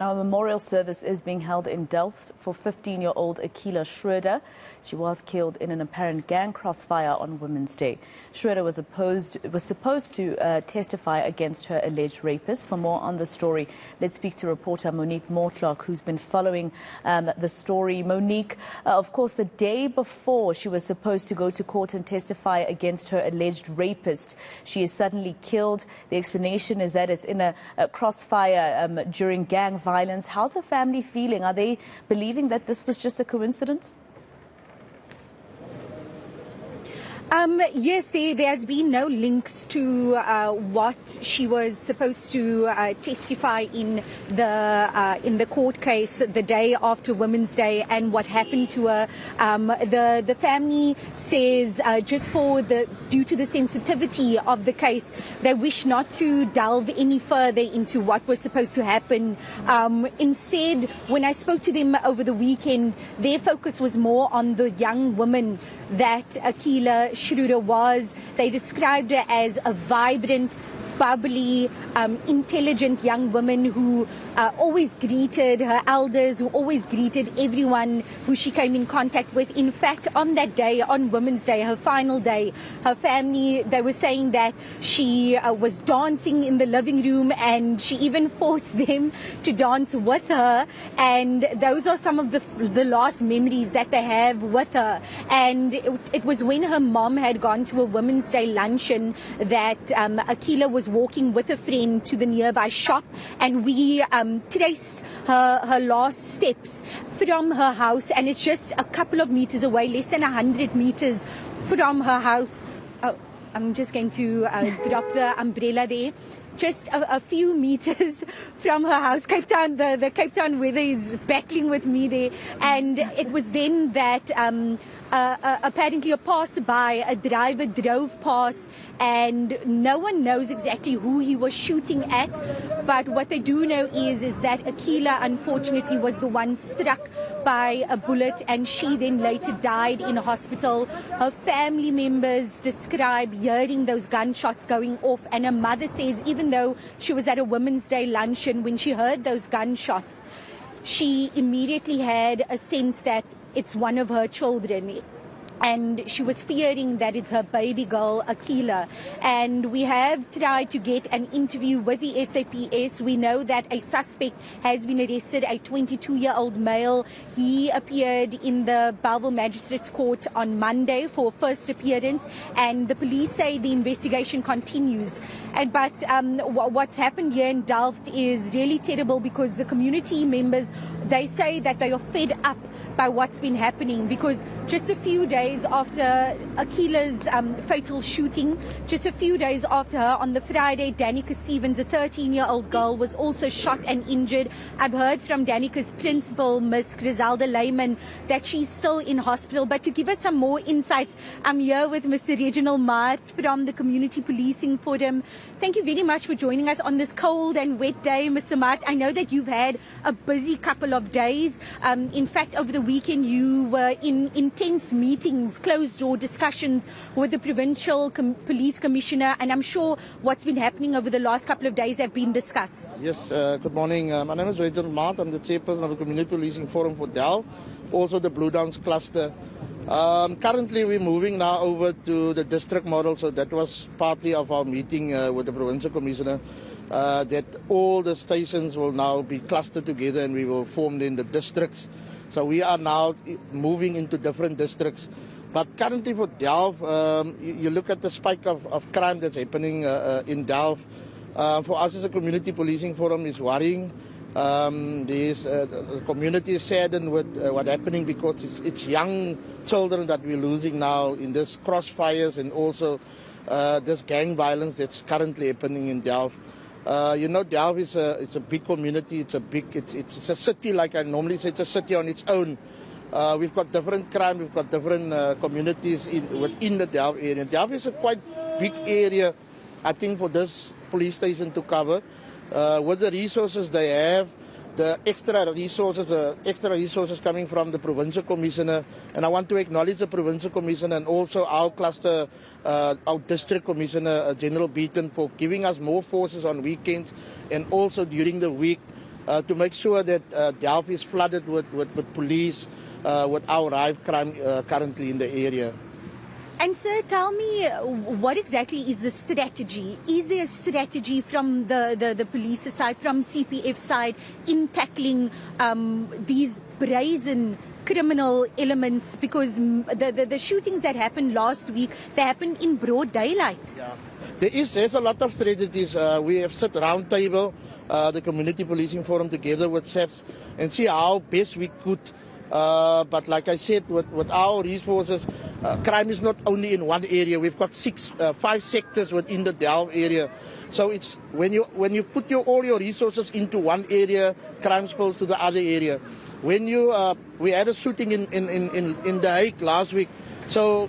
Now, a memorial service is being held in Delft for 15-year-old Aqeelah Schroeder. She was killed in an apparent gang crossfire on Women's Day. Schroeder was supposed to testify against her alleged rapist. For more on the story, let's speak to reporter Monique Mortlock, who's been following the story. Monique, of course, the day before she was supposed to go to court and testify against her alleged rapist, she is suddenly killed. The explanation is that it's in a crossfire during gang violence. How's her family feeling? Are they believing that this was just a coincidence? Yes, there has been no links to what she was supposed to testify in the court case the day after Women's Day and what happened to her. The family says due to the sensitivity of the case, they wish not to delve any further into what was supposed to happen. Instead, when I spoke to them over the weekend, their focus was more on the young woman that Aqeelah Schroeder was. They described her as a vibrant, bubbly, intelligent young woman who always greeted her elders, who always greeted everyone who she came in contact with. In fact, on that day, on Women's Day, her final day, her family, they were saying that she was dancing in the living room and she even forced them to dance with her. And those are some of the last memories that they have with her. And it was when her mom had gone to a Women's Day luncheon that Aqeelah was walking with a friend to the nearby shop, and we traced her last steps from her house, and it's just a couple of meters away, less than 100 meters from her house. Oh, I'm just going to drop the umbrella there. Just a few meters from her house. Cape Town, the Cape Town weather is battling with me there. And it was then that apparently a passerby, a driver drove past, and no one knows exactly who he was shooting at. But what they do know is that Aqeelah, unfortunately, was the one struck by a bullet, and she then later died in a hospital. Her family members describe hearing those gunshots going off, and her mother says even though she was at a Women's Day luncheon, when she heard those gunshots, she immediately had a sense that it's one of her children. And she was fearing that it's her baby girl, Aqeelah. And we have tried to get an interview with the SAPS. We know that a suspect has been arrested, a 22-year-old male. He appeared in the Bellville Magistrates Court on Monday for a first appearance. And the police say the investigation continues. But what's happened here in Delft is really terrible, because the community members, they say that they are fed up by what's been happening, because just a few days after Aqeelah's fatal shooting, just a few days after her, on the Friday, Danica Stevens, a 13-year-old girl, was also shot and injured. I've heard from Danica's principal, Miss Griselda Lehman, that she's still in hospital. But to give us some more insights, I'm here with Mr. Reginald Mart from the Community Policing Forum. Thank you very much for joining us on this cold and wet day, Mr. Mart. I know that you've had a busy couple of days. In fact, over the weekend, you were in intense meetings, closed-door discussions with the Provincial Police Commissioner, and I'm sure what's been happening over the last couple of days have been discussed. Yes, good morning. My name is Reginald Mart. I'm the chairperson of the Community Policing Forum for Delft, also the Blue Downs cluster. Currently, we're moving now over to the district model, so that was partly of our meeting with the Provincial Commissioner, that all the stations will now be clustered together and we will form then the districts. So we are now moving into different districts. But currently for Delft, you look at the spike of crime that's happening in Delft. For us as a community policing forum is worrying. The community is saddened with what's happening, because it's young children that we're losing now in this crossfires and also this gang violence that's currently happening in Delft. You know, Delft is a big community. It's a city, like I normally say, it's a city on its own. We've got different crime, we've got different communities within the Delft area. Delft is a quite big area, I think, for this police station to cover. With the resources they have, the extra resources coming from the Provincial Commissioner, and I want to acknowledge the Provincial Commissioner and also our cluster, our District Commissioner, General Beaton, for giving us more forces on weekends and also during the week to make sure that Delft is flooded with police, with our rife crime currently in the area. And sir, tell me, what exactly is the strategy? Is there a strategy from the police side, from CPF side, in tackling these brazen criminal elements? Because the shootings that happened last week, they happened in broad daylight. Yeah. There's a lot of strategies. We have set round table, the Community Policing Forum, together with SEPs, and see how best we could. But like I said, with our resources, crime is not only in one area. We've got 5 sectors within the Delft area. So it's when you put all your resources into one area, crime spills to the other area. When we had a shooting in The Hague last week, so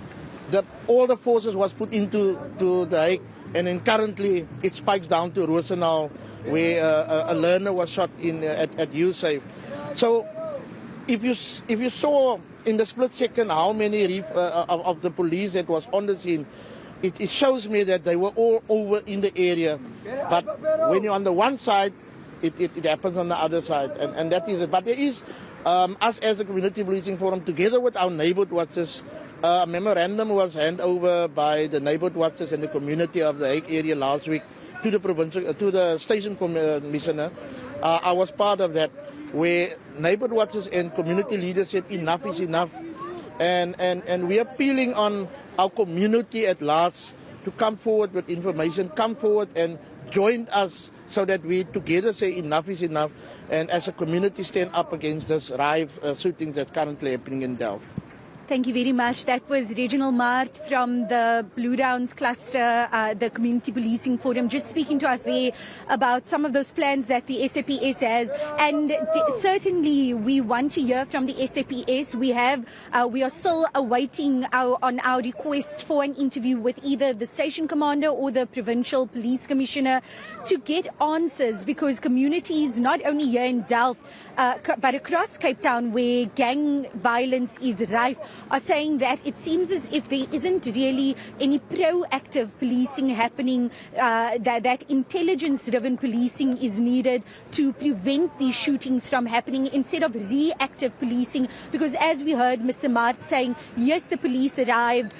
all the forces was put into The Hague, and then currently it spikes down to Roosendaal, where a learner was shot at USAFE. So if you saw in the split second how many of the police that was on the scene, it shows me that they were all over in the area. But when you're on the one side, it happens on the other side, and that is it. But there is, us as a Community Policing Forum, together with our neighborhood watchers, a memorandum was handed over by the neighborhood watchers and the community of the Hague area last week to the station commissioner. I was part of that, where neighborhood watchers and community leaders said enough is enough, and we are appealing on our community at large to come forward with information, come forward and join us, so that we together say enough is enough, and as a community stand up against this rife shootings that's currently happening in Delft. Thank you very much. That was Reginald Mart from the Blue Downs cluster, the Community Policing Forum, just speaking to us there about some of those plans that the SAPS has. And certainly we want to hear from the SAPS. We are still awaiting on our request for an interview with either the station commander or the provincial police commissioner to get answers, because communities, not only here in Delft, but across Cape Town, where gang violence is rife, are saying that it seems as if there isn't really any proactive policing happening, that intelligence-driven policing is needed to prevent these shootings from happening instead of reactive policing. Because as we heard Mr. Mart saying, yes, the police arrived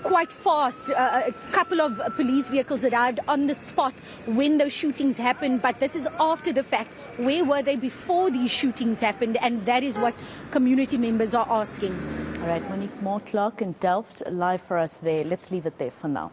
quite fast. A couple of police vehicles arrived on the spot when those shootings happened, but this is after the fact. Where were they before these shootings happened? And that is what community members are asking. All right, Monique Mortlock in Delft, live for us there. Let's leave it there for now.